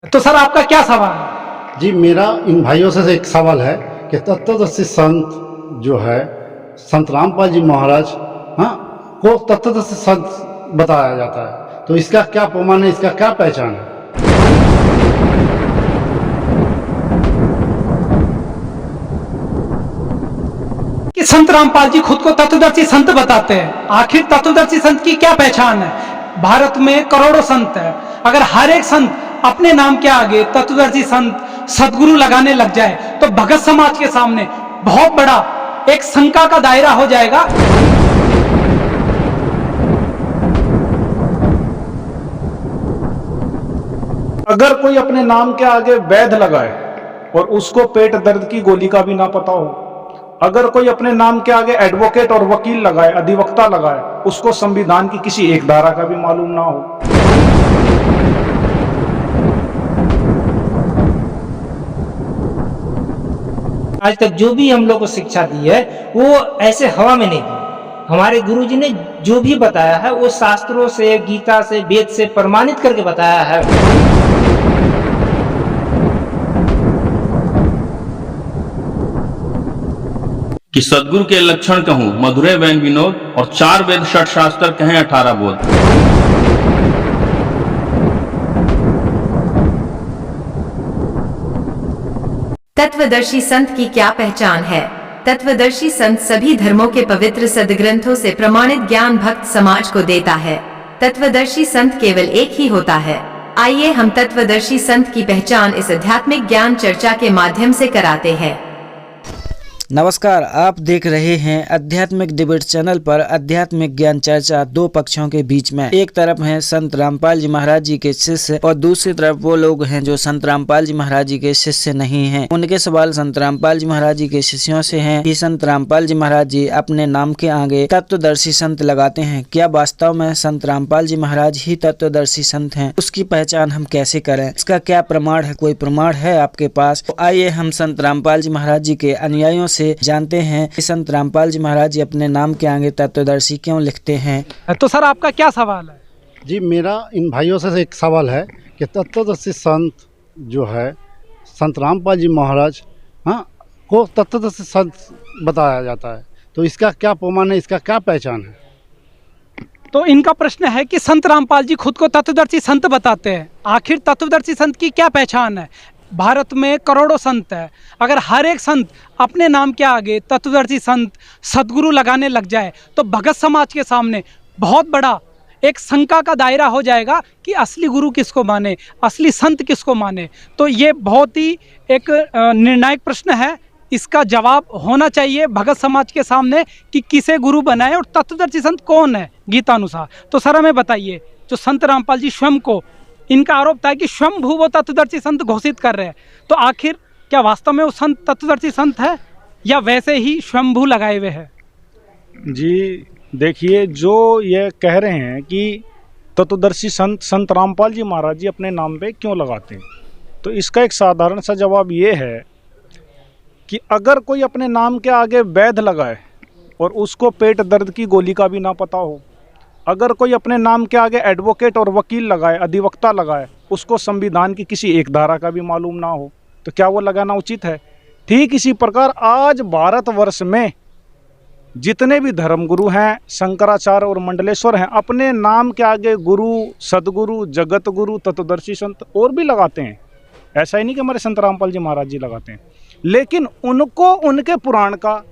तो सर आपका क्या सवाल है? जी, मेरा इन भाइयों से एक सवाल है कि तत्वदर्शी संत जो है संत रामपाल जी महाराज, हाँ, को तत्वदर्शी संत बताया जाता है, तो इसका क्या प्रमाण है, इसका क्या पहचान है? कि संत रामपाल जी खुद को तत्वदर्शी संत बताते हैं। आखिर तत्वदर्शी संत की क्या पहचान है? भारत में करोड़ों संत है, अगर हर एक संत अपने नाम के आगे तत्वदर्शी संत सदगुरु लगाने लग जाए तो भगत समाज के सामने बहुत बड़ा एक शंका का दायरा हो जाएगा। अगर कोई अपने नाम के आगे वैद्य लगाए और उसको पेट दर्द की गोली का भी ना पता हो, अगर कोई अपने नाम के आगे एडवोकेट और वकील लगाए, अधिवक्ता लगाए, उसको संविधान की किसी एक धारा का भी मालूम ना हो, आज तक जो भी हम लोग को शिक्षा दी है वो ऐसे हवा में नहीं दी। हमारे गुरुजी ने जो भी बताया है वो शास्त्रों से, गीता से, वेद से प्रमाणित करके बताया है। कि सदगुरु के लक्षण कहूं मधुरे वैन विनोद और 4 वेद 6 शास्त्र कहें 18 बोध। तत्वदर्शी संत की क्या पहचान है? तत्वदर्शी संत सभी धर्मों के पवित्र सदग्रंथों से प्रमाणित ज्ञान भक्त समाज को देता है। तत्वदर्शी संत केवल एक ही होता है। आइए हम तत्वदर्शी संत की पहचान इस आध्यात्मिक ज्ञान चर्चा के माध्यम से कराते हैं। नमस्कार, आप देख रहे हैं आध्यात्मिक डिबेट चैनल पर आध्यात्मिक ज्ञान चर्चा। दो पक्षों के बीच में एक तरफ हैं संत रामपाल जी महाराज जी के शिष्य और दूसरी तरफ वो लोग हैं जो संत रामपाल जी महाराज जी के शिष्य नहीं हैं। उनके सवाल संत रामपाल जी महाराज जी के शिष्यों से हैं कि संत रामपाल जी महाराज जी अपने नाम के आगे तत्वदर्शी संत लगाते हैं, क्या वास्तव में संत रामपाल जी महाराज ही तत्वदर्शी संत हैं? उसकी पहचान हम कैसे करें? इसका क्या प्रमाण है? कोई प्रमाण है आपके पास? तो आइए हम संत रामपाल जी महाराज जी के अनुयायियों से जानते हैं कि संत रामपाल जी महाराज जी अपने नाम के आगे तत्वदर्शी क्यों लिखते हैं। तो सर आपका क्या सवाल है? जी, मेरा इन भाइयों से एक सवाल है कि तत्वदर्शी संत जो है संत रामपाल जी महाराज, हाँ, को तत्वदर्शी संत बताया जाता है, तो इसका क्या प्रमाण है, इसका क्या पहचान है? तो इनका प्रश्न है कि संत रामपाल जी खुद को तत्वदर्शी संत बताते हैं। आखिर तत्वदर्शी संत की क्या पहचान है? भारत में करोड़ों संत है, अगर हर एक संत अपने नाम के आगे तत्वदर्शी संत सदगुरु लगाने लग जाए तो भगत समाज के सामने बहुत बड़ा एक शंका का दायरा हो जाएगा कि असली गुरु किसको माने, असली संत किसको माने। तो ये बहुत ही एक निर्णायक प्रश्न है, इसका जवाब होना चाहिए भगत समाज के सामने कि किसे गुरु बनाए और तत्वदर्शी संत कौन है गीतानुसार। तो सर हमें बताइए, जो संत रामपाल जी स्वयं को, इनका आरोप था कि स्वयंभू वो तत्वदर्शी संत घोषित कर रहे हैं, तो आखिर क्या वास्तव में वो संत तत्वदर्शी संत है या वैसे ही स्वयंभू लगाए हुए है? जी देखिए, जो ये कह रहे हैं कि तत्वदर्शी संत रामपाल जी महाराज जी अपने नाम पे क्यों लगाते हैं, तो इसका एक साधारण सा जवाब ये है कि अगर कोई अपने नाम के आगे वैद्य लगाए और उसको पेट दर्द की गोली का भी ना पता हो, अगर कोई अपने नाम के आगे एडवोकेट और वकील लगाए, अधिवक्ता लगाए, उसको संविधान की किसी एक धारा का भी मालूम ना हो, तो क्या वो लगाना उचित है? ठीक इसी प्रकार आज भारतवर्ष में जितने भी धर्मगुरु हैं, शंकराचार्य और मंडलेश्वर हैं, अपने नाम के आगे गुरु, सदगुरु, जगत गुरु, तत्वदर्शी संत और भी लगाते हैं। ऐसा ही नहीं कि हमारे संत रामपाल जी महाराज जी लगाते हैं, लेकिन उनको उनके पुराण का,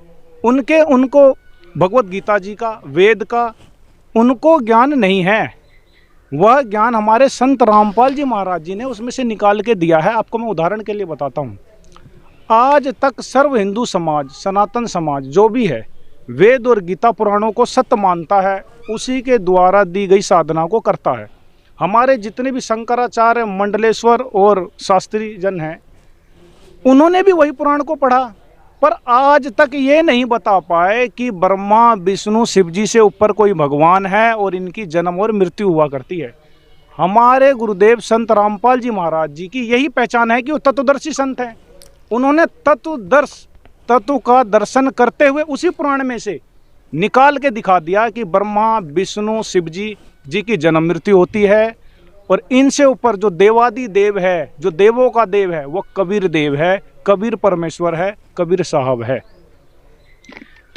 उनको भगवत गीता जी का, वेद का उनको ज्ञान नहीं है। वह ज्ञान हमारे संत रामपाल जी महाराज जी ने उसमें से निकाल के दिया है। आपको मैं उदाहरण के लिए बताता हूँ। आज तक सर्व हिंदू समाज, सनातन समाज जो भी है, वेद और गीता पुराणों को सत्य मानता है, उसी के द्वारा दी गई साधना को करता है। हमारे जितने भी शंकराचार्य, मंडलेश्वर और शास्त्री जन हैं, उन्होंने भी वही पुराण को पढ़ा, पर आज तक ये नहीं बता पाए कि ब्रह्मा, विष्णु, शिव जी से ऊपर कोई भगवान है और इनकी जन्म और मृत्यु हुआ करती है। हमारे गुरुदेव संत रामपाल जी महाराज जी की यही पहचान है कि वो तत्वदर्शी संत हैं। उन्होंने तत्व का दर्शन करते हुए उसी पुराण में से निकाल के दिखा दिया कि ब्रह्मा, विष्णु, शिव जी की जन्म मृत्यु होती है और इनसे ऊपर जो देवादि देव है, जो देवों का देव है, वो कबीर देव है, कबीर परमेश्वर है, कबीर साहब है।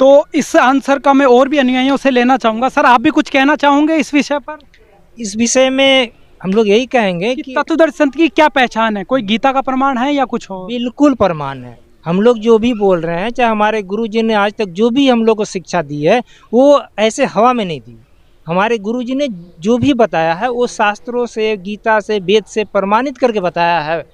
तो इस आंसर का मैं और भी अनुयायियों से लेना चाहूंगा। सर, आप भी कुछ कहना चाहोगे इस विषय पर? इस विषय में हम लोग यही कहेंगे कि कि तत्वदर्शी संत की क्या पहचान है? कोई गीता का प्रमाण है या कुछ हो? बिल्कुल प्रमाण है। हम लोग जो भी बोल रहे हैं, चाहे हमारे गुरु जी ने आज तक जो भी हम लोग को शिक्षा दी है, वो ऐसे हवा में नहीं दी। हमारे गुरु जी ने जो भी बताया है वो शास्त्रों से, गीता से, वेद से प्रमाणित करके बताया है।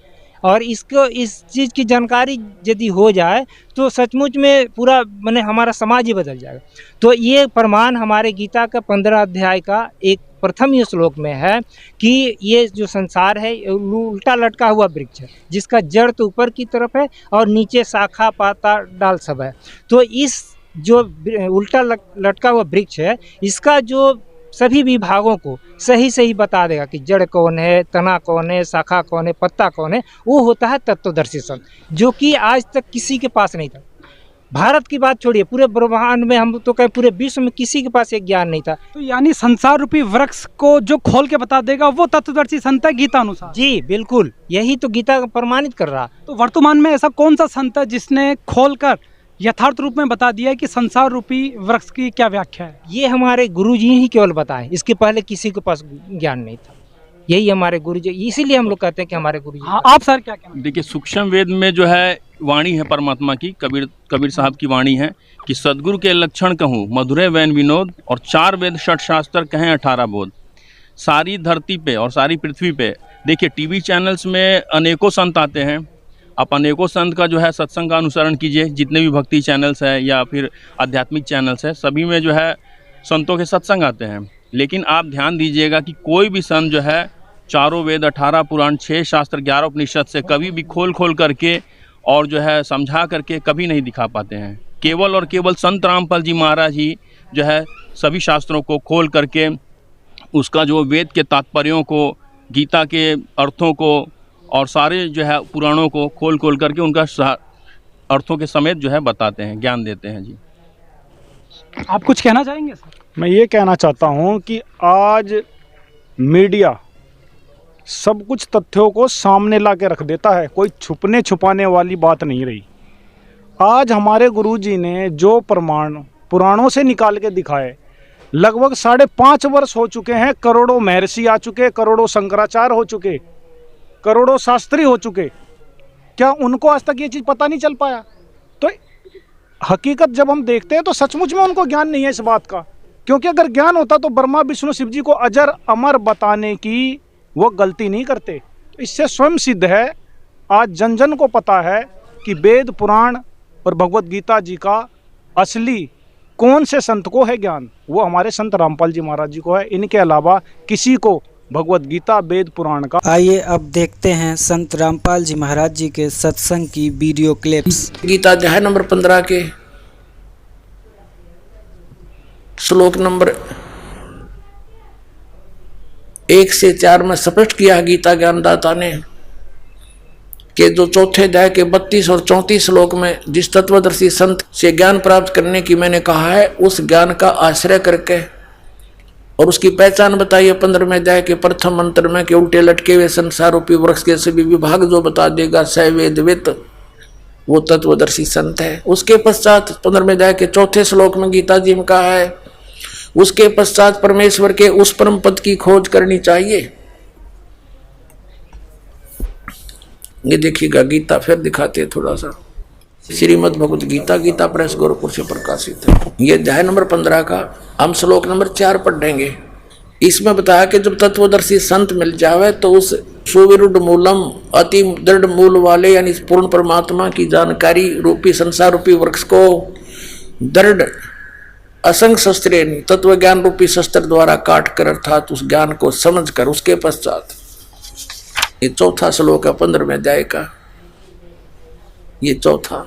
और इसको, इस चीज़ की जानकारी यदि हो जाए तो सचमुच में पूरा माने हमारा समाज ही बदल जाएगा। तो ये प्रमाण हमारे गीता का 15 अध्याय का एक प्रथम ही श्लोक में है कि ये जो संसार है उल्टा लटका हुआ वृक्ष है, जिसका जड़ तो ऊपर की तरफ है और नीचे शाखा पाता डाल सब है। तो इस जो उल्टा लटका हुआ वृक्ष है, इसका जो सभी विभागों को सही सही बता देगा कि जड़ कौन है, तना कौन है, शाखा कौन है, पत्ता कौन है, वो होता है तत्वदर्शी संत, जो कि आज तक किसी के पास नहीं था। भारत की बात छोड़िए, पूरे ब्रह्मांड में, हम तो कहें पूरे विश्व में किसी के पास एक ज्ञान नहीं था। तो यानी संसार रूपी वृक्ष को जो खोल के बता देगा वो तत्वदर्शी संत है गीता अनुसार? जी बिल्कुल, यही तो गीता प्रमाणित कर रहा। तो वर्तमान में ऐसा कौन सा संत है जिसने खोलकर यथार्थ रूप में बता दिया है कि संसार रूपी वृक्ष की क्या व्याख्या है? ये हमारे गुरु जी ही केवल बताएं, इसके पहले किसी के पास ज्ञान नहीं था। यही हमारे गुरु जी, इसीलिए हम लोग कहते हैं कि हमारे गुरु जी। हाँ, आप सर क्या कहना? देखिए, सूक्ष्म वेद में जो है वाणी है परमात्मा की, कबीर साहब की वाणी है कि सदगुरु के लक्षण कहूँ मधुरे वैन विनोद, और 4 वेद 6 शास्त्र कहें 18 बोध। सारी धरती पे और सारी पृथ्वी पे देखिए, टीवी चैनल्स में अनेकों संत आते हैं। आप अनेकों संत का जो है सत्संग का अनुसरण कीजिए, जितने भी भक्ति चैनल्स है या फिर आध्यात्मिक चैनल्स है, सभी में जो है संतों के सत्संग आते हैं। लेकिन आप ध्यान दीजिएगा कि कोई भी संत जो है 4 वेद 18 पुराण 6 शास्त्र 11 उपनिषद से कभी भी खोल करके और जो है समझा करके कभी नहीं दिखा पाते हैं। केवल और केवल संत रामपाल जी महाराज ही जो है सभी शास्त्रों को खोल करके उसका जो वेद के तात्पर्यों को, गीता के अर्थों को और सारे जो है पुराणों को खोल करके उनका अर्थों के समेत जो है बताते हैं, ज्ञान देते हैं। जी, आप कुछ कहना चाहेंगे सर? मैं ये कहना चाहता हूँ कि आज मीडिया सब कुछ तथ्यों को सामने ला के रख देता है, कोई छुपने छुपाने वाली बात नहीं रही। आज हमारे गुरुजी ने जो प्रमाण पुराणों से निकाल के दिखाए, लगभग 5.5 वर्ष हो चुके हैं, करोड़ों महर्षि आ चुके, करोड़ों शंकराचार्य हो चुके, करोड़ों शास्त्री हो चुके, क्या उनको आज तक ये चीज़ पता नहीं चल पाया? तो हकीकत जब हम देखते हैं तो सचमुच में उनको ज्ञान नहीं है इस बात का, क्योंकि अगर ज्ञान होता तो ब्रह्मा विष्णु शिव जी को अजर अमर बताने की वो गलती नहीं करते। तो इससे स्वयं सिद्ध है, आज जन जन को पता है कि वेद पुराण और भगवत गीता जी का असली कौन से संत को है ज्ञान, वो हमारे संत रामपाल जी महाराज जी को है। इनके अलावा किसी को भगवत गीता वेद पुराण का। आइए अब देखते हैं संत रामपाल जी महाराज जी के सत्संग की वीडियो क्लिप्स। गीता अध्याय नंबर 15 के श्लोक नंबर 1 से 4 में स्पष्ट किया गीता ज्ञानदाता ने कि जो चौथे अध्याय के 32 और 34 श्लोक में जिस तत्वदर्शी संत से ज्ञान प्राप्त करने की मैंने कहा है, उस ज्ञान का आश्रय करके और उसकी पहचान बताइए 15वें अध्याय के प्रथम मंत्र में कि उल्टे लटके हुए संसार रूपी वृक्ष के सभी विभाग जो बता देगा सवेदवित, वो तत्वदर्शी संत है। उसके पश्चात 15वें अध्याय के 4थे श्लोक में गीता जी में कहा है, उसके पश्चात परमेश्वर के उस परम पद की खोज करनी चाहिए। ये देखिएगा, गीता फिर दिखाते हैं थोड़ा सा। श्रीमद् भगवत गीता, गीता प्रेस गोरखपुर से प्रकाशित है। ये अध्याय नंबर 15 का हम श्लोक नंबर 4 पढ़ेंगे। इसमें बताया कि जब तत्वदर्शी संत मिल जावे तो उस सुविरुद्ध मूलम, अति दृढ़ मूल वाले यानी पूर्ण परमात्मा की जानकारी रूपी संसार रूपी वृक्ष को दृढ़ असंग शस्त्रे तत्व ज्ञान रूपी शस्त्र द्वारा काट कर, अर्थात उस ज्ञान को समझ कर, उसके पश्चात ये 4था श्लोक है 15वें अध्याय का, ये 4था।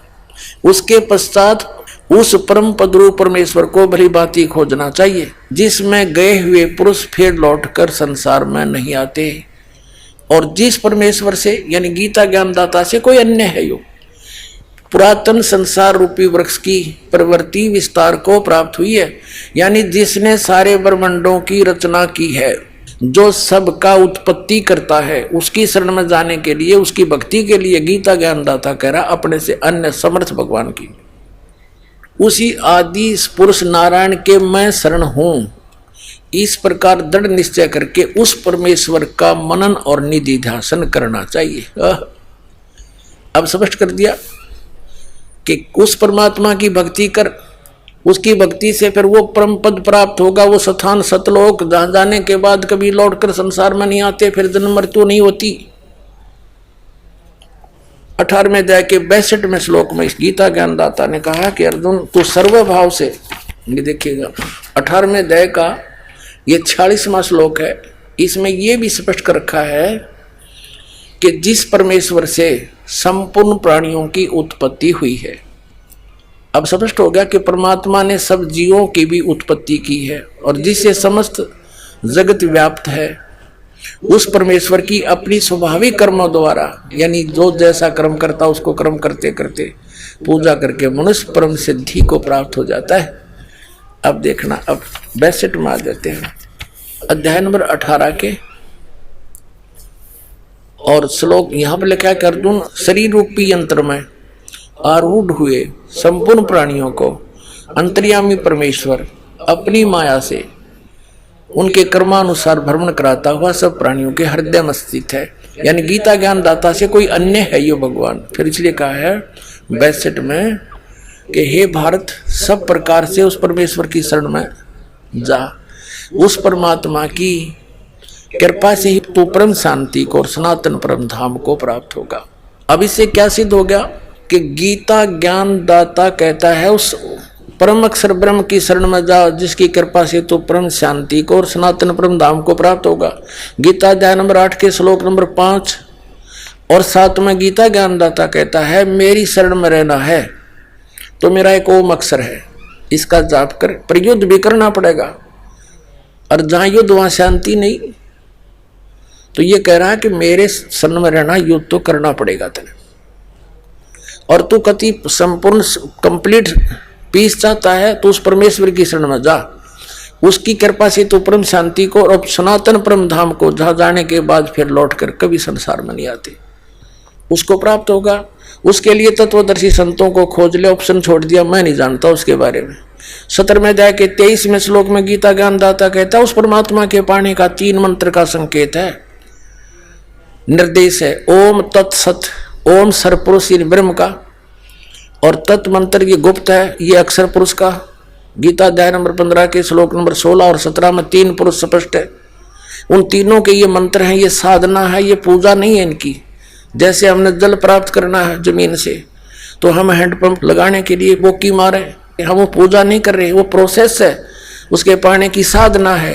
उसके पश्चात उस परम पद रूप परमेश्वर को भली भांति खोजना चाहिए, जिसमें गए हुए पुरुष फिर लौटकर संसार में नहीं आते, और जिस परमेश्वर से यानी गीता ज्ञानदाता से कोई अन्य है यो पुरातन संसार रूपी वृक्ष की प्रवृत्ति विस्तार को प्राप्त हुई है, यानी जिसने सारे ब्रह्मांडों की रचना की है, जो सबका उत्पत्ति करता है, उसकी शरण में जाने के लिए, उसकी भक्ति के लिए गीता ज्ञानदाता कह रहा अपने से अन्य समर्थ भगवान की, उसी आदि पुरुष नारायण के मैं शरण हूं। इस प्रकार दृढ़ निश्चय करके उस परमेश्वर का मनन और निधि ध्यान करना चाहिए। अब स्पष्ट कर दिया कि उस परमात्मा की भक्ति कर, उसकी भक्ति से फिर वो परम पद प्राप्त होगा, वो स्थान सतलोक, जहां जाने के बाद कभी लौटकर संसार में नहीं आते, फिर जन्म मृत्यु नहीं होती। 18वें अध्याय के 62वें श्लोक में इस गीता ज्ञानदाता ने कहा कि अर्जुन तू सर्वभाव से, ये देखिएगा 18वें अध्याय का ये 46वां श्लोक है, इसमें ये भी स्पष्ट कर रखा है कि जिस परमेश्वर से संपूर्ण प्राणियों की उत्पत्ति हुई है। अब स्पष्ट हो गया कि परमात्मा ने सब जीवों की भी उत्पत्ति की है, और जिससे समस्त जगत व्याप्त है, उस परमेश्वर की अपनी स्वाभाविक कर्मों द्वारा, यानी जो जैसा कर्म करता उसको कर्म करते करते पूजा करके मनुष्य परम सिद्धि को प्राप्त हो जाता है। अब देखना, अब 62 में आ जाते हैं, अध्याय नंबर 18 के, और श्लोक यहाँ पर लिखा है कि अर्जुन शरीर रूपी यंत्र में आरूढ़ हुए संपूर्ण प्राणियों को अंतर्यामी परमेश्वर अपनी माया से उनके कर्मानुसार भ्रमण कराता हुआ सब प्राणियों के हृदय में स्थित है। यानी गीता ज्ञान दाता से कोई अन्य है यो भगवान। फिर इसलिए कहा है 62 में कि हे भारत, सब प्रकार से उस परमेश्वर की शरण में जा, उस परमात्मा की कृपा से ही तू परम शांति को और सनातन परम धाम को प्राप्त होगा। अब इससे क्या सिद्ध हो गया कि गीता ज्ञान दाता कहता है उस परम अक्षर ब्रह्म की शरण में जाओ, जिसकी कृपा से तो परम शांति को और सनातन परम धाम को प्राप्त होगा। गीता अध्याय नंबर 8 के श्लोक नंबर 5 और 7 में गीता ज्ञानदाता कहता है मेरी शरण में रहना है तो मेरा एक ओम अक्षर है, इसका जाप कर, पर युद्ध भी करना पड़ेगा, और जहां युद्ध वहां शांति नहीं। तो ये कह रहा है कि मेरे शरण में रहना, युद्ध तो करना पड़ेगा तेरे, और तू कति संपूर्ण कंप्लीट पीस चाहता है तो उस परमेश्वर की शरण में जा, उसकी कृपा से तो परम शांति को और सनातन परम धाम को, जहाँ जाने के बाद फिर लौटकर कभी संसार में नहीं आते, उसको प्राप्त होगा। उसके लिए तत्वदर्शी संतों को खोज ले, ऑप्शन छोड़ दिया, मैं नहीं जानता उसके बारे में। 17वें अध्याय के 23वें श्लोक में गीता ज्ञानदाता कहता है उस परमात्मा के पाने का 3 मंत्र का संकेत है, निर्देश है। ओम तत्सत, ओम सरपुरुष ब्रह्म का, और तत् मंत्र ये गुप्त है, ये अक्षर पुरुष का। गीता अध्याय नंबर 15 के श्लोक नंबर 16 और 17 में 3 पुरुष स्पष्ट है। उन तीनों के ये मंत्र हैं, ये साधना है, ये पूजा नहीं है इनकी। जैसे हमने जल प्राप्त करना है जमीन से, तो हम हैंडपंप लगाने के लिए बोकी मारे, हम वो पूजा नहीं कर रहे, वो प्रोसेस है, उसके पाने की साधना है।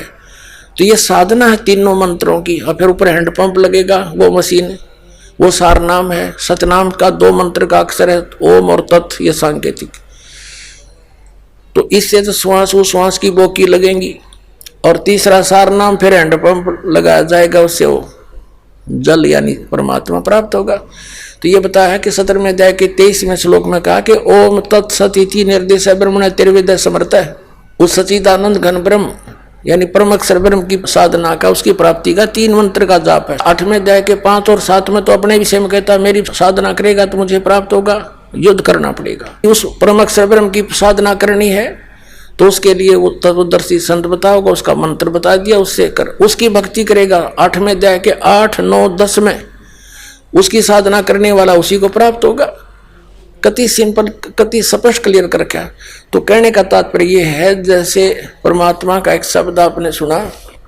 तो ये साधना है तीनों मंत्रों की, और फिर ऊपर हैंडपंप लगेगा, वो मशीन, वो सार नाम है। सतनाम का 2 मंत्र का अक्षर है, ओम और तत्, ये सांकेतिक। तो इससे तो श्वास उश्वास की बोकी लगेंगी, और तीसरा सार नाम, फिर हैंडपंप लगाया जाएगा, उससे वो जल यानी परमात्मा प्राप्त होगा। तो ये बताया है कि 17वें अध्याय के 23वें श्लोक में कहा कि ओम तत्सत इति निर्देश ब्रह्मण तिर्विद्या समर्थ है। उस सचिदानंद घन ब्रह्म यानी परम अक्षर ब्रह्म की साधना का, उसकी प्राप्ति का 3 मंत्र का जाप है। 8वें अध्याय के 5 और 7 में तो अपने विषय में कहता है मेरी साधना करेगा तो मुझे प्राप्त होगा, युद्ध करना पड़ेगा। उस परम अक्षर ब्रह्म की साधना करनी है तो उसके लिए वो तत्वदर्शी संत बताओगा, उसका मंत्र बता दिया, उससे कर, उसकी भक्ति करेगा। 8वें अध्याय के 8, 9, 10 में उसकी साधना करने वाला उसी को प्राप्त होगा। कति सिंपल, कति स्पष्ट क्लियर कर रखा। तो कहने का तात्पर्य ये है, जैसे परमात्मा का एक शब्द आपने सुना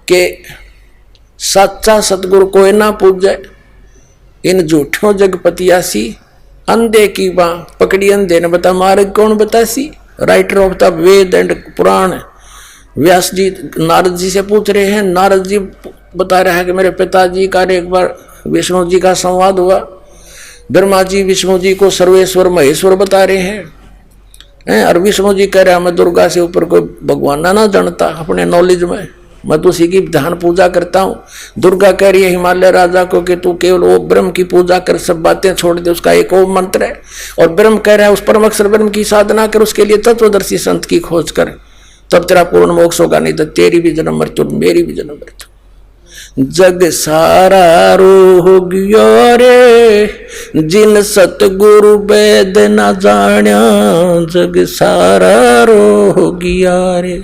कि सच्चा सतगुरु कोई ना पूजे, इन झूठों जगपतियासी, अंधे की बाँ पकड़ी अंधे ने बता मार्ग कौन बतासी। Writer of the Veda and Purana Vyas ji Narad ji से पूछ रहे हैं। नारद जी बता रहे हैं कि मेरे पिताजी का एक बार विष्णु जी का संवाद हुआ, ब्रह्मा जी विष्णु जी को सर्वेश्वर महेश्वर बता रहे हैं, और विष्णु जी कह रहे हैं मैं दुर्गा से ऊपर कोई भगवान ना जानता अपने नॉलेज में, मैं तो उसी की ध्यान पूजा करता हूँ। दुर्गा कह रही है हिमालय राजा को कि तू केवल वो ब्रह्म की पूजा कर, सब बातें छोड़ दे, उसका एक ओम मंत्र है। और ब्रह्म कह रहा है उस परम अक्षर ब्रह्म की साधना कर, उसके लिए तत्वदर्शी संत की खोज कर, तब तेरा पूर्ण मोक्ष होगा, नहीं तो तेरी भी जन्म मृत्यु मेरी भी जन्म मृत्यु। जग सारा रोगियो रे, जिन सतगुरु वेद न जाण्या, जग सारा रोगिया रे।